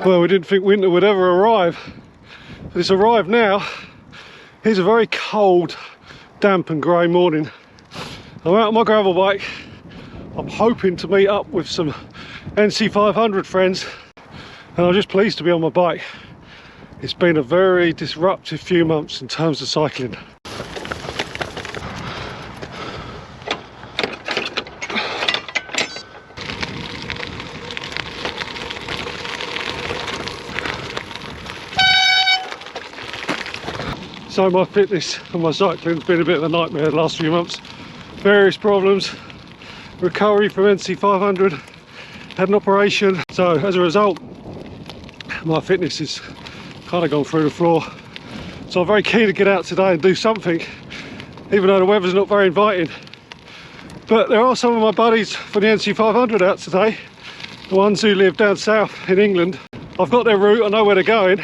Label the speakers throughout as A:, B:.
A: Well, we didn't think winter would ever arrive, but it's arrived now. Here's a very cold, damp and grey morning. I'm out on my gravel bike. I'm hoping to meet up with some NC500 friends, and I'm just pleased to be on my bike. It's been a very disruptive few months in terms of cycling. So my fitness and my cycling has been a bit of a nightmare the last few months. Various problems, recovery from NC500, had an operation. So as a result, my fitness has kind of gone through the floor. So I'm very keen to get out today and do something, even though the weather's not very inviting. But there are some of my buddies from the NC500 out today, the ones who live down south in England. I've got their route, I know where they're going.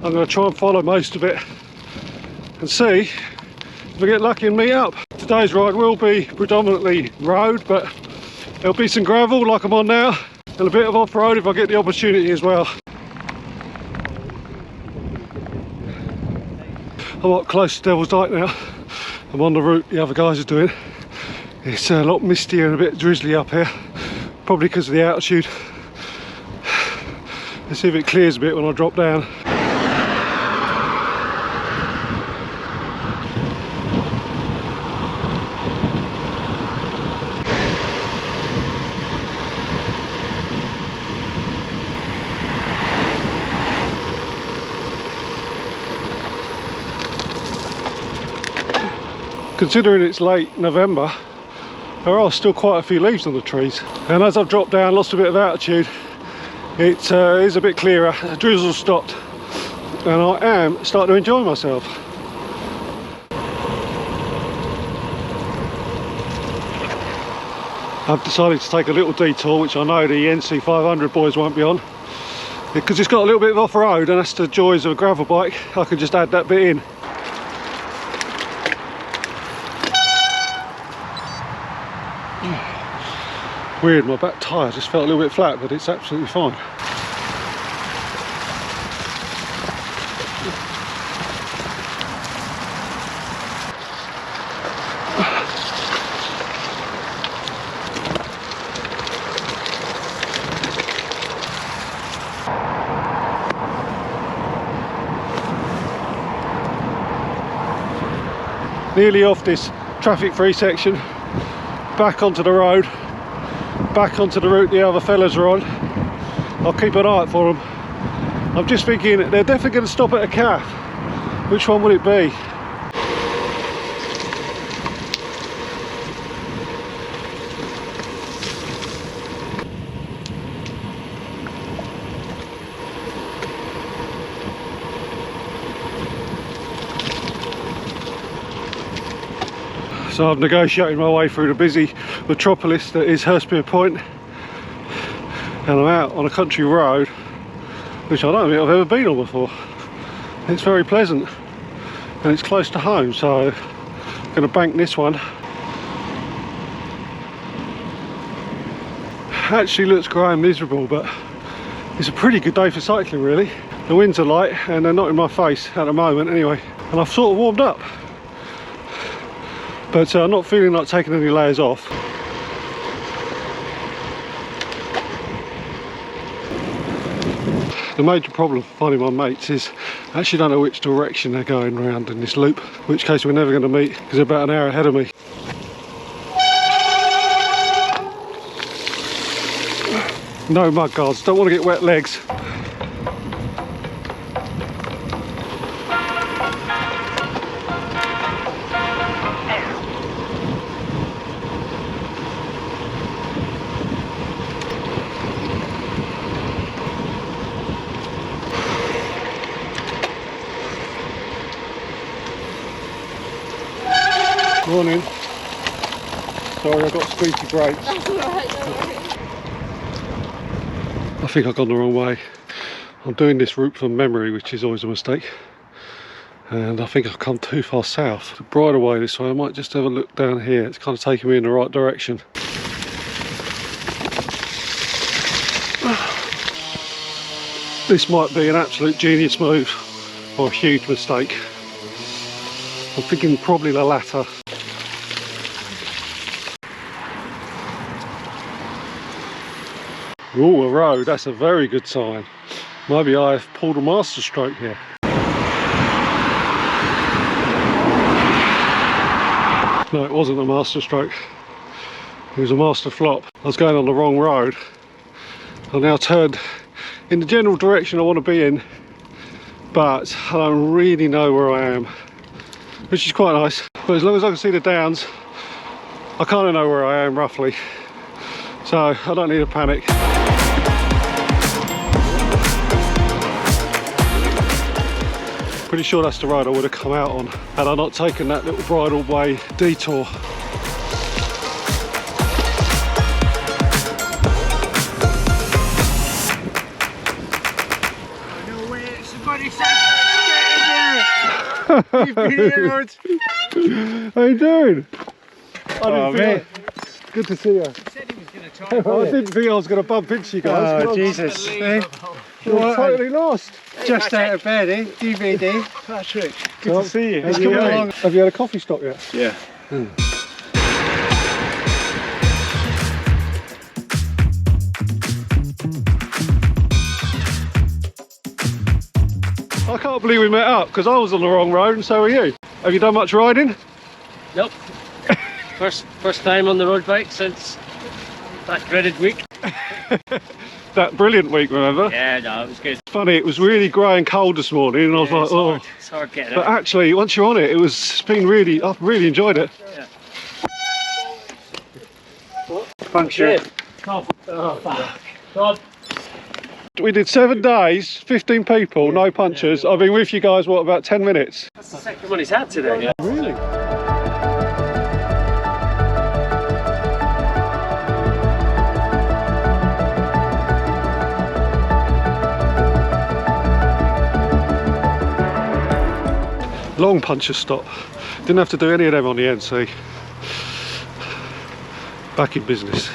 A: I'm going to try and follow most of it and see if I get lucky and meet up. Today's ride will be predominantly road, but there'll be some gravel like I'm on now, and a bit of off-road if I get the opportunity as well. I'm up close to Devil's Dyke now. I'm on the route the other guys are doing. It's a lot mistier and a bit drizzly up here, probably because of the altitude. Let's see if it clears a bit when I drop down. Considering it's late November, there are still quite a few leaves on the trees, and as I've dropped down, lost a bit of altitude, it is a bit clearer. The drizzle stopped and I am starting to enjoy myself. I've decided to take a little detour, which I know the NC500 boys won't be on, because it's got a little bit of off-road, and that's the joys of a gravel bike. I can just add that bit in. Weird, my back tyre just felt a little bit flat, but it's absolutely fine. Nearly off this traffic-free section, back onto the road. Back onto the route the other fellas are on. I'll keep an eye out for them. I'm just thinking they're definitely going to stop at a calf. Which one would it be? So I've negotiated my way through the busy metropolis that is Hurstmere Point, and I'm out on a country road which I don't think I've ever been on before. It's very pleasant and it's close to home, so I'm going to bank this one. Actually looks grey and miserable, but it's a pretty good day for cycling really. The winds are light and they're not in my face at the moment anyway, and I've sort of warmed up. But I'm not feeling like taking any layers off. The major problem finding my mates is I actually don't know which direction they're going around in this loop, in which case we're never going to meet because they're about an hour ahead of me. No mud guards, don't want to get wet legs. Morning. Sorry, I got squeaky brakes. That's alright, don't worry. I think I've gone the wrong way. I'm doing this route from memory, which is always a mistake. And I think I've come too far south. The brighter way this way, I might just have a look down here. It's kind of taking me in the right direction. this might be an absolute genius move or a huge mistake. I'm thinking probably the latter. Oh, a road, that's a very good sign. Maybe I've pulled a master stroke here. No, it wasn't a master stroke. It was a master flop. I was going on the wrong road. I now turned in the general direction I want to be in, but I don't really know where I am, which is quite nice. But as long as I can see the downs, I kind of know where I am roughly, so I don't need to panic. Pretty sure that's the road I would have come out on had I not taken that little bridle way detour.
B: You've been here.
A: How you doing?
B: Oh, mate.
A: Good to see you.
B: He said he was going to try.
A: I didn't think I was going to bump into you guys.
B: Oh, Jesus.
A: You're totally lost.
B: Just out of bed, eh? DVD. Patrick, good to see you.
A: Have you had a coffee stop yet?
B: Yeah.
A: I can't believe we met up because I was on the wrong road and so are you. Have you done much riding?
C: Nope. First time on the road bike since that dreaded week.
A: That brilliant week, remember?
C: Yeah, no, it was good.
A: It's funny, it was really grey and cold this morning and I was like, oh.
C: It's hard getting
A: But
C: out.
A: actually, once you're on it, it's been really, I've really enjoyed it.
C: Yeah.
B: Puncture.
C: Oh, fuck. God.
A: We did 7 days, 15 people, no punches. I've been with you guys, what, about 10 minutes?
C: That's the second one he's had today. Yeah.
A: Really? Long puncher stop. Didn't have to do any of them on the NC. Back in business.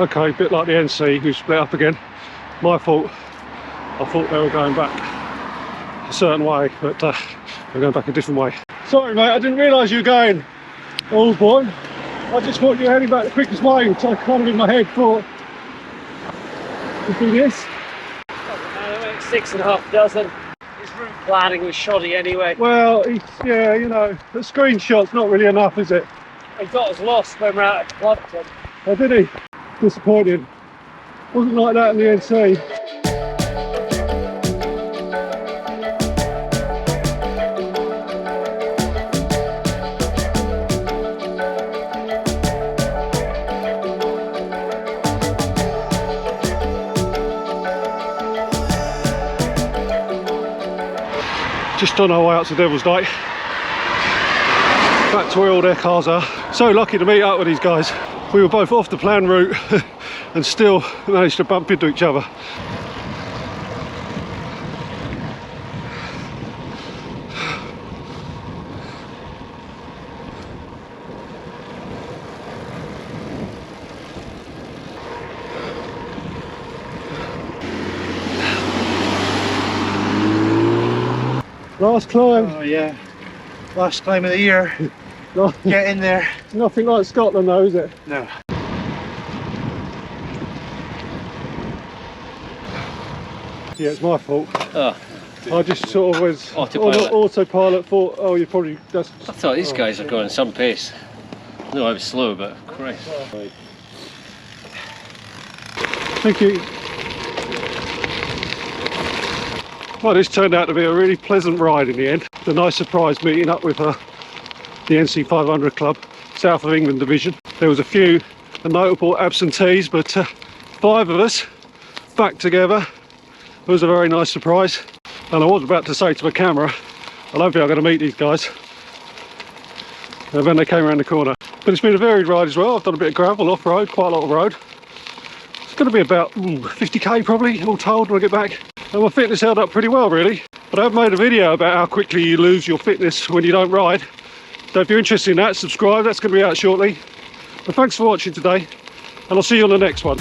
A: Okay, a bit like the NC who split up again. My fault. I thought they were going back a certain way, but they're going back a different way. Sorry mate, I didn't realise you were going old boy. I just thought you were heading back the quickest way, so I kind of in my head thought to do this.
C: 6.5 dozen. His route planning was shoddy anyway.
A: Well, yeah, you know, the screenshot's not really enough, is it?
C: He got us lost when we were out at Clubton.
A: Oh, did he? Disappointed. Wasn't like that in the NC. Just on our way out to Devil's Dyke. Back to where all their cars are. So lucky to meet up with these guys. We were both off the planned route and still managed to bump into each other. Last climb.
B: Oh yeah. Last climb of the year. Get in there.
A: Nothing like Scotland though, is it?
B: No.
A: Yeah, it's my fault.
C: Oh,
A: I just sort of was
C: Autopilot.
A: autopilot thought, oh, you probably, that's...
C: I thought these guys are going some pace. No, I was slow, but Christ.
A: Thank you. Well, this turned out to be a really pleasant ride in the end. It's a nice surprise meeting up with the NC500 club, South of England division. There was a few a notable absentees, but 5 of us back together. It was a very nice surprise. And I was about to say to the camera, I don't think I'm going to meet these guys. And then they came around the corner. But it's been a varied ride as well. I've done a bit of gravel, off-road, quite a lot of road. It's going to be about 50k probably, all told, when I get back. And my fitness held up pretty well, really. But I've made a video about how quickly you lose your fitness when you don't ride. So if you're interested in that, subscribe. That's going to be out shortly. But thanks for watching today, and I'll see you on the next one.